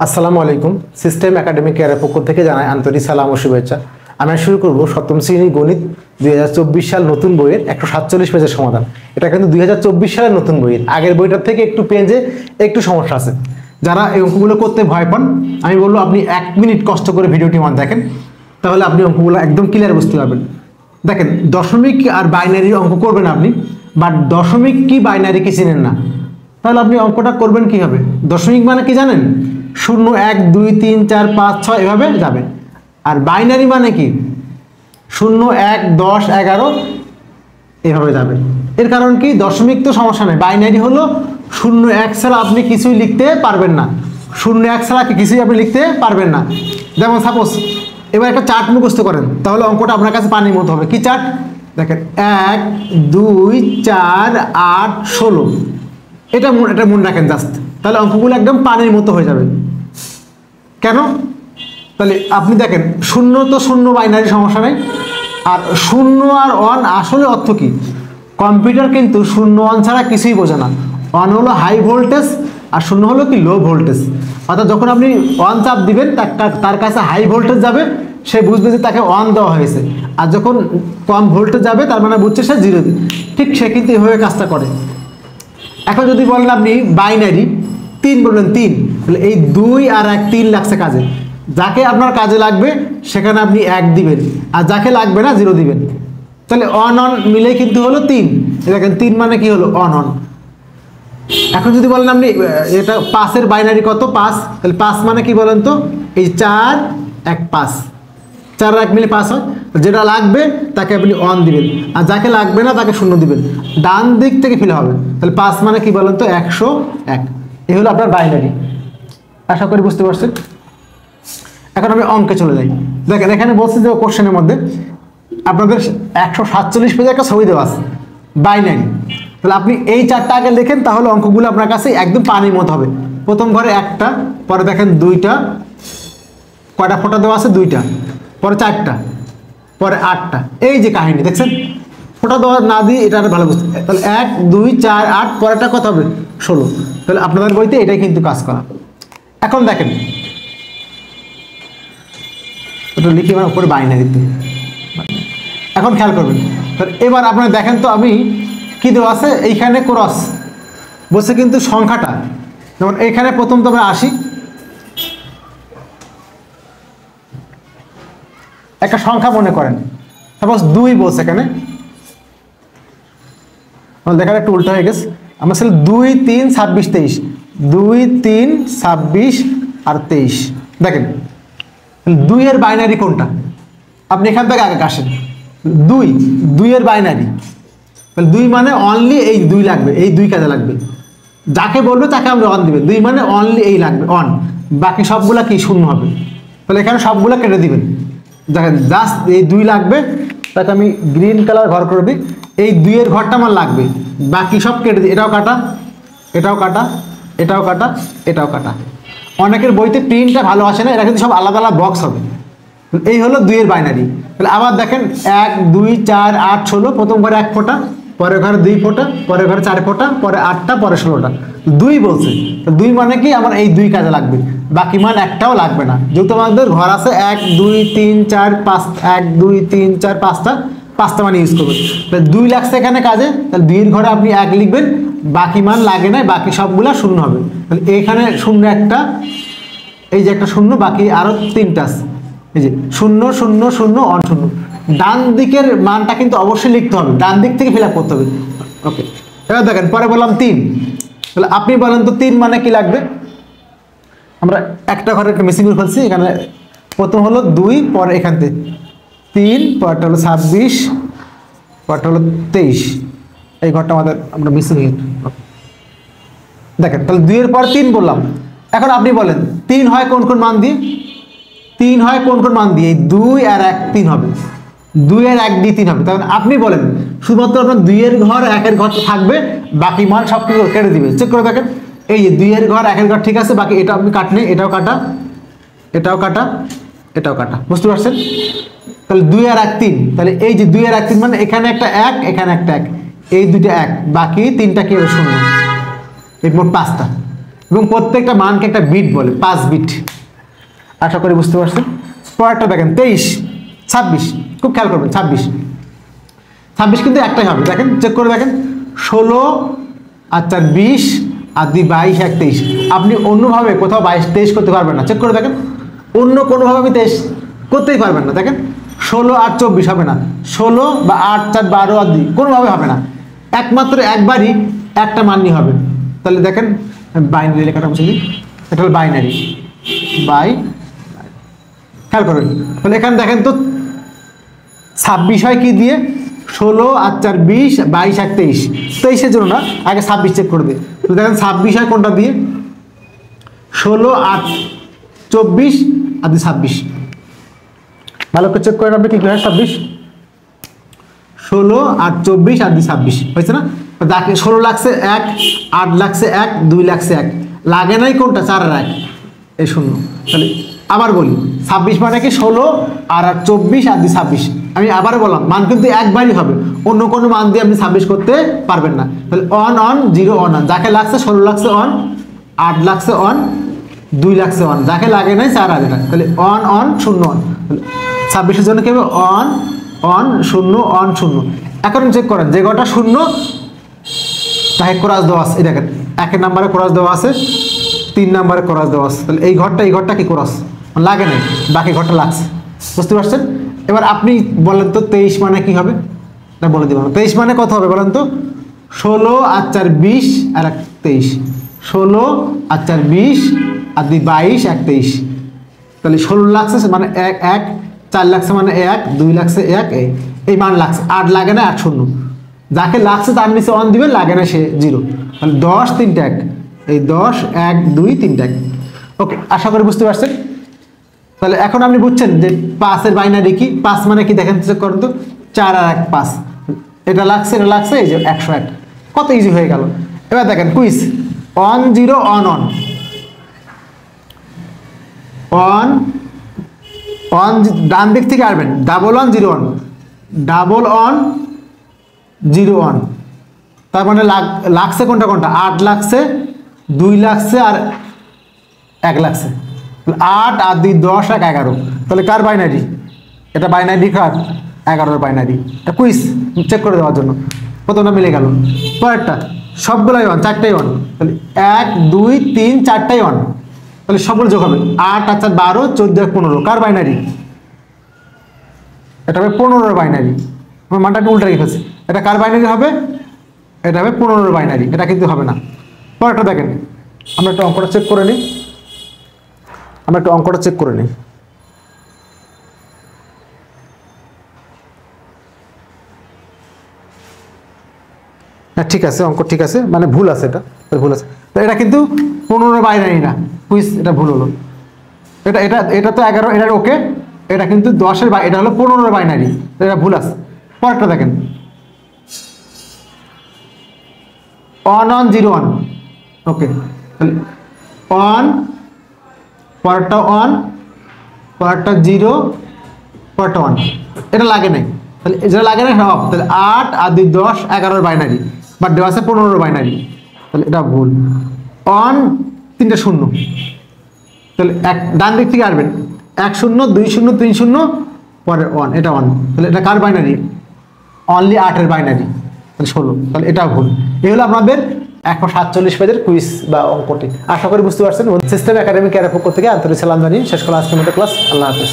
আসসালামু আলাইকুম। System academic কেয়ারের পক্ষ থেকে জানাই আন্তরিক সালাম ও শুভেচ্ছা। আমরা শুরু করব সপ্তম শ্রেণী গণিত 2024 সাল নতুন বইয়ের 147 পেজের সমাধান। এটা কিন্তু 2024 সালের নতুন বইয়ের, আগের বইটার থেকে একটু পেজে একটু সমস্যা আছে। যারা এই অঙ্কগুলো করতে ভয় পান, আমি বলবো আপনি 1 মিনিট কষ্ট করে ভিডিওটি মান দেখেন, তাহলে আপনি অঙ্কগুলো একদম ক্লিয়ার বুঝতে পারবেন। দেখেন, দশমিক আর বাইনারির অঙ্ক করবেন আপনি, বাট দশমিক কি বাইনারি কি চিনেন না, তাহলে আপনি অঙ্কটা করবেন কিভাবে? দশমিক মানে কি জানেন? 0 1 2 3 4 5 6 এভাবে যাবে। আর বাইনারি মানে কি? 0 1 10 11 এভাবে যাবে। এর কারণ কি? দশমিক তো সমস্যা নেই, বাইনারি হলো 0 1 ছাড়া আপনি কিছুই লিখতে পারবেন না। 0 1 ছাড়া কিছুই আপনি লিখতে পারবেন না। যেমন সাপোজ এবার একটা চার্ট মুখস্থ করেন, তাহলে অঙ্কটা আপনার কাছে পানির মতো হবে। কি চার্ট? দেখেন 1 2 4 8 16, এটা মনে রাখেন জাস্ট, তাহলে অঙ্কগুলো একদম পানির মতো হয়ে যাবে। কেন? তাহলে আপনি দেখেন 0 তো 0 বাইনারি সমস্যা নেই, আর 0 আর 1 আসলে অর্থ কি? কম্পিউটার কিন্তু 0 1 ছাড়া কিছুই বোঝে না। 1 হলো হাই ভোল্টেজ আর 0 হলো কি লো ভোল্টেজ। অর্থাৎ যখন আপনি 1 চাপ দিবেন তার কাছে হাই ভোল্টেজ যাবে, সে বুঝবে যে তাকে 1 দেওয়া হয়েছে। আর যখন কম ভোল্টেজ যাবে তার মানে বুঝছে সে 0 দিবে। ঠিক সে কিন্তু এভাবে কাজটা করে। এখন যদি বলেন আপনি বাইনারি 3 বলবেন 3, তাহলে এই 2 আর 1 3 লাগছে কাজে। যাকে আপনার কাজে লাগবে সেখানে আপনি 1 দিবেন, আর যাকে লাগবে না 0 দিবেন। তাহলে অন অন মিলে কিন্তু হলো 3। দেখেন 3 মানে কি হলো? On on. এখন যদি বলেন আপনি এটা 5 এর বাইনারি কত? 5, তাহলে 5 মানে কি বলেন তো? এই 4 1 5, 4 আর 1 মিলে 5 হয়। যেটা লাগবে তাকে আপনি 1 দিবেন, আর যাকে লাগবে না তাকে 0 দিবেন। ডান দিক থেকে ফিল হবে। তাহলে 5 মানে কি বলেন তো? 101। এই হলো আপনার বাইনারি। আশা করি বুঝতে পারছেন। এখন আমি অঙ্কে চলে যাই। দেখেন এখানে বলছি যে কোশ্চেনের মধ্যে আপনাদের 147 পেজে একটা ছবি দেওয়া আছে বাইনারি। তাহলে আপনি এই চারটা আগে লেখেন, তাহলে অঙ্কগুলো আপনার কাছে একদম পানির মতো হবে। প্রথম ঘরে 1টা, পরে দেখেন 2টা, কয়টা ফোঁটা দেওয়া আছে? 2টা, পরে 4টা, পরে 8টা। এই যে কাহিনী দেখছেন, ফোঁটা দেওয়া না দিয়ে এটা ভালো বুঝতে। তাহলে 1 2 4 8, পরেরটা কত হবে? 16। তাহলে আপনাদের বইতে এটাই কিন্তু কাজ করা। এখন দেখেন ওটা লিখে আমার উপরে বাইনারিতে। এখন খেয়াল করবেন, এবার আপনারা দেখেন তো আমি কি দেওয়া আছে এইখানে? ক্রস বলছে কিন্তু সংখ্যাটা। যেমন এইখানে প্রথম তো আমরা আসি, একটা সংখ্যা মনে করেন, সাপোজ 2 বলছে এখানে। দেখার একটু উল্টা হয়ে গেছে। আমরা ছিল 2 3 26 23, 2 3 26 আর 23। দেখেন 2 এর বাইনারি কোনটা? আপনি এখান থেকে আগে আসেন। 2 এর বাইনারি, তাহলে 2 মানে অনলি এই 2 লাগবে, এই 2 কাজে লাগবে। যাকে বলবে তাকে আমরা 1 দিবেন। 2 মানে অনলি এই লাগবে 1, বাকি সবগুলা কি? 0 হবে। তাহলে এখানে সবগুলা কেটে দিবেন। দেখেন জাস্ট এই 2 লাগবে, তাকে আমি গ্রিন কালার ঘর করে দিই। এই 2 এর ঘরটা আমার লাগবে, বাকি সব কেটে দিই। এটাও কাটা, এটাও কাটা, এটাও কাটা, এটাও কাটা। অনেকের বইতে প্রিন্টটা ভালো আসে না, এটা কিন্তু সব আলাদা আলাদা বক্স হবে। এই হলো 2 এর বাইনারি। তাহলে আবার দেখেন 1 2 4 8 16, প্রথম ঘরে 1 ফোঁটা, পরের ঘরে 2 ফোঁটা, পরের ঘরে 4 ফোঁটা, পরে 8টা, পরে 16টা। 2 বলছে, 2 মানে কি? আমার এই 2 কাজে লাগবে, বাকি মান একটাও লাগবে না। যেহেতু আমাদের ঘর আছে 1 2 3 4 5, 1 2 3 4 5টা মান ইউজ করবেন। তাহলে 2 লাগছে এখানে কাজে, তাহলে 2 এর ঘরে আপনি 1 লিখবেন, বাকি মান লাগে না, বাকি সবগুলা 0 হবে। তাহলে এখানে 0 একটা, এই যে একটা 0, বাকি আরো 3টা আছে। এই যে 0 0 0 1 0। ডান দিকের মানটা কিন্তু অবশ্যই লিখতে হবে, ডান দিক থেকে ফিল আপ করতে হবে। ওকে, এবার দেখেন পরে বললাম 3, তাহলে আপনি বলেন তো 3 মানে কি লাগবে? আমরা একটা ঘরে একটা মিসিং করে ফেলছি। এখানে প্রথম হলো 2, পরে এখান থেকে 3, পরটা হলো 26, পরটা হলো 23। এই ঘরটা আমাদের আমরা মিসিং। দেখেন তাহলে 2 এর পর 3 বললাম। এখন আপনি বলেন 3 হয় কোন কোন মান দিয়ে? 3 হয় কোন কোন মান দিয়ে? 2 আর 1 3 হবে, 2 আর 1 দিয়ে 3 হবে। তখন আপনি বলেন শুধুমাত্র আপনার 2 এর ঘর 1 এর ঘর থাকবে, বাকি মান সব কিছু কেটে দিবে। চেক করে দেখেন, এই যে 2 এর ঘর 1 এর ঘর ঠিক আছে, বাকি এটা আপনি কাটনে, এটাও কাটা, এটাও কাটা, এটাও কাটা। বুঝতে পারছেন? তাহলে 2 আর 1 3, তাহলে এই যে 2 আর 1 3 মানে এখানে একটা 1, এখানে একটা 1, এই দুইটা 1, বাকি 3টা কি? 0। এই মোট 5টা। এবং প্রত্যেকটা মানকে একটা বিট বলে, 5 বিট। আশা করি বুঝতে পারছেন। পরেরটা দেখেন 23, 26, খুব খেয়াল করবেন। 26 কিন্তু একটাই হবে, দেখেন চেক করে দেখেন। 16 আর 4 20 আর 2 22 1 23। আপনি অন্যভাবে কোথাও 22 23 করতে পারবেন না, চেক করে দেখেন। অন্য কোনোভাবে আপনি 23 করতেই পারবেন না। দেখেন 16 আর 24 হবে না, 16 বা 8 4 12 আর 2 কোনোভাবে হবে না, একমাত্র একবারই একটা মানই হবে। তাহলে দেখেন বাইনারি লেখাটা মুছে দিই, এটা হলো বাইনারি, খেয়াল করবেন। তাহলে এখানে দেখেন তো 26 হয় কি দিয়ে, 16 আর 4 20 22 1 23। 23-এর জন্য না, আগে 26 চেক করে দিই। তো দেখেন 26 হয় কোনটা দিয়ে, 16 আর 24 আর 26। ভালো করে চেক করেন আপনি কি হয়। 26 16 আর 24 আর 26 হয়েছে না? দেখে 16 লাগছে 1, 8 লাগছে 1, 2 লাগছে 1, লাগে নাই কোনটা 4 আর 1 এই 0। তাহলে আবার বলি 26 মানে কি 16 আর 24 আর 26। আমি আবার বললাম মান কিন্তু একবারই হবে, অন্য কোনো মান দিয়ে আপনি 26 করতে পারবেন না। তাহলে অন অন 0 অন অন, যাকে লাগছে 16 লাগছে অন, 8 লাগছে অন, 2 লাগছে অন, যাকে লাগে নাই 4 আর 1। তাহলে অন অন 0 অন। 26-এর জন্য কি হবে, অন অন 0 অন 0। এখন চেক করেন যে ঘরটা 0 তাকে ক্রস দেওয়া আছে, এই দেখেন 1 নম্বরে ক্রস দেওয়া আছে, 3 নম্বরে ক্রস দেওয়া আছে। তাহলে এই ঘরটা কি ক্রস লাগে নাই, বাকি ঘরটা লাগছে। বুঝতে পারছেন? এবার আপনি বলেন তো 23 মানে কি হবে, না বলে দিব না। 23 মানে কত হবে বলেন তো, 16 আর 4 20 আর 1 23, 16 আর 4 20 আর 2 22 1 23। তাহলে 16 লাগছে মানে 1 1, 4 লাগছে মানে 1, 2 লাগছে 1, এই মান লাগছে। 8 লাগে না, 8 0, যাকে লাগছে তার নিচে অন দিবেন, লাগে না সে 0। তাহলে 10 3 1, এই 10 1 2 3 1। ওকে, আশা করি বুঝতে পারছেন। তাহলে এখন আপনি বুঝছেন যে 5-এর বাইনারি কি। 5 মানে কি দেখেন চেক করুন তো, 4 আর 1 5, এটা লাগছে এই যে 101। কত ইজি হয়ে গেল। এবার দেখেন quiz, on 0 on on, on on ডান দিক থেকে আসবেন, double on 0 on, double on 0 on. তার মানে লাগছে কোনটা 8 লাগছে, 2 লাগছে আর 1 লাগছে। 8 আর 2 10 1 11। তাহলে কার বাইনারি এটা, বাইনারি কার 11-এর বাইনারি। এটা কুইজ চেক করে দেওয়ার জন্য, প্রথমটা মিলে গেল। পরেরটা সবগুলাই অন, 4টাই অন। তাহলে 1 2 3 4টাই অন, তাহলে সবগুলো যোগ হবে। 8 আর 4 12, 14 15, কার বাইনারি, এটা হবে 15-এর বাইনারি। আমার মানটা উল্টা রেখেছে, এটা কার বাইনারি হবে, এটা হবে 15-এর বাইনারি, এটা কিন্তু হবে না। পরেরটা দেখেন, আমরা একটু অঙ্কটা চেক করে নিই, হ্যাঁ ঠিক আছে, অঙ্ক ঠিক আছে, মানে ভুল আছে, এটা ভুল আছে। তো এটা কিন্তু 15-এর বাইনারি না, কুইজ এটা ভুল হলো। এটা তো 11, এটা ওকে, এটা কিন্তু 10-এর, এটা হলো 15-এর বাইনারি, তো এটা ভুল আছে। পরেরটা দেখেন, অন অন 0 অন। ওকে, তাহলে অন, পরেরটা অন, পরেরটা 0, পরেরটা অন, এটা লাগে নাই। তাহলে যেটা লাগে নাই সব, তাহলে 8 আর 2 10 11-এর বাইনারি, বাট দেওয়া আছে 15-এর বাইনারি, তাহলে এটা ভুল। অন 3টা 0, তাহলে ডান দিক থেকে আসবেন, 1 0 2 0 3 0, পরে অন, এটা অন। তাহলে এটা কার বাইনারি, অনলি 8-এর বাইনারি, তাহলে 16। তাহলে এটা ভুল। এই হলো আপনাদের 147 পেজের কুইজ বা অঙ্কটি। আশা করি বুঝতে পারছেন। সিস্টেম একাডেমি কেয়ারের পক্ষ থেকে আন্তরিক সালাম জানিয়ে শেষ করা আজকের মতো ক্লাস। আল্লাহ হাফেজ।